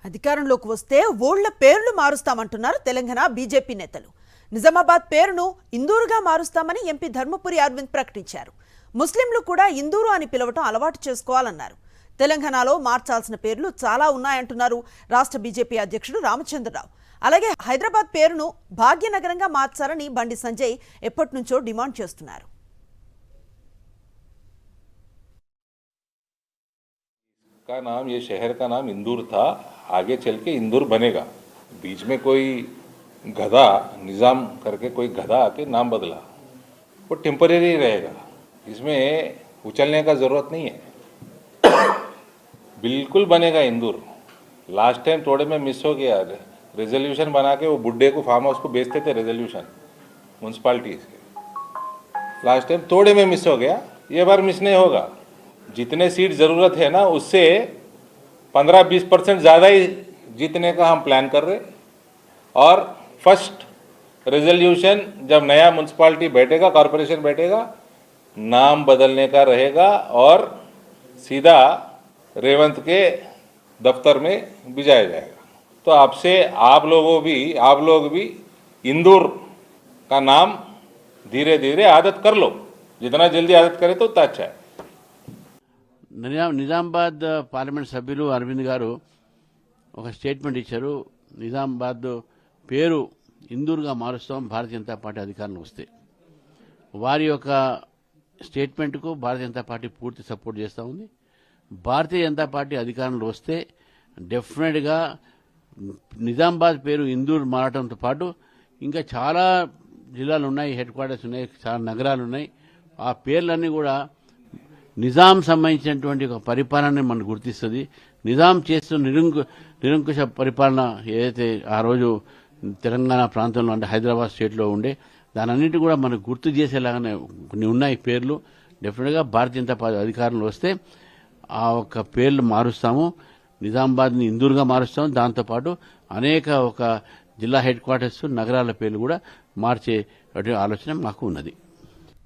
అధికారంలోకి వస్తే ఊళ్ల పేర్లు మారుస్తామంటున్నారు తెలంగాణ బీజేపీ నేతలు. నిజామాబాద్ పేరును ఇందూరుగా మారుస్తామని ఎంపీ ధర్మపురి అరవింద్ ప్రకటించారు. ముస్లింలు కూడా ఇందూరు అని పిలవటం అలవాటు చేసుకోవాలన్నారు. తెలంగాణలో మార్చాల్సిన పేర్లు చాలా ఉన్నాయంటున్నారు రాష్ట్ర బీజేపీ అధ్యక్షుడు రామచంద్రరావు. అలాగే హైదరాబాద్ పేరును భాగ్యనగరంగా మార్చాలని బండి సంజయ్ ఎప్పటినుంచో డిమాండ్ చేస్తున్నారు. का नाम ये शहर का नाम इंदौर था, आगे चल के इंदौर बनेगा। बीच में कोई गधा निज़ाम करके कोई गधा आके नाम बदला, वो टेम्परेरी रहेगा, इसमें उछलने का ज़रूरत नहीं है। बिल्कुल बनेगा इंदौर। लास्ट टाइम थोड़े में मिस हो गया, रेजोल्यूशन बना के वो बुड्ढे को फार्म हाउस को बेचते थे, रेजोल्यूशन म्यूनसिपाल्टी से लास्ट टाइम थोड़े में मिस हो गया, ये बार मिस नहीं होगा। जितने सीट ज़रूरत है ना, उससे 15-20% ज़्यादा ही जीतने का हम प्लान कर रहे। और फर्स्ट रेजोल्यूशन जब नया म्यूनसिपाल्टी बैठेगा, कॉरपोरेशन बैठेगा, नाम बदलने का रहेगा और सीधा रेवंत के दफ्तर में भिजाया जाएगा। तो आपसे आप लोग भी इंदौर का नाम धीरे धीरे आदत कर लो, जितना जल्दी आदत करे तो उतना अच्छा है। నిజామాబాద్ పార్లమెంట్ సభ్యులు అరవింద్ గారు ఒక స్టేట్మెంట్ ఇచ్చారు. నిజామాబాద్ పేరు ఇందూరుగా మారుస్తాం భారతీయ జనతా పార్టీ అధికారంలో వస్తే. వారి యొక్క స్టేట్మెంట్కు భారతీయ జనతా పార్టీ పూర్తి సపోర్ట్ చేస్తూ ఉంది. భారతీయ జనతా పార్టీ అధికారంలో వస్తే డెఫినెట్గా నిజామాబాద్ పేరు ఇందూరు మారడంతో పాటు ఇంకా చాలా జిల్లాలు ఉన్నాయి, హెడ్ క్వార్టర్స్ ఉన్నాయి, చాలా నగరాలు ఉన్నాయి. ఆ పేర్లన్నీ కూడా నిజాం సంబంధించినటువంటి ఒక పరిపాలన మనకు గుర్తిస్తుంది. నిజాం చేస్తున్న నిరంకుశ పరిపాలన ఏదైతే ఆ రోజు తెలంగాణ ప్రాంతంలో అంటే హైదరాబాద్ స్టేట్లో ఉండే దానన్నిటి కూడా మనకు గుర్తు చేసేలాగానే కొన్ని ఉన్నాయి పేర్లు. డెఫినెట్గా భారతీయ జనతా పార్టీ అధికారంలో వస్తే ఆ ఒక్క పేర్లు మారుస్తాము, నిజామాబాద్ని ఇందూరుగా మారుస్తాము. దాంతోపాటు అనేక ఒక జిల్లా హెడ్ క్వార్టర్స్ నగరాల పేర్లు కూడా మార్చే ఆలోచన మాకు ఉన్నది.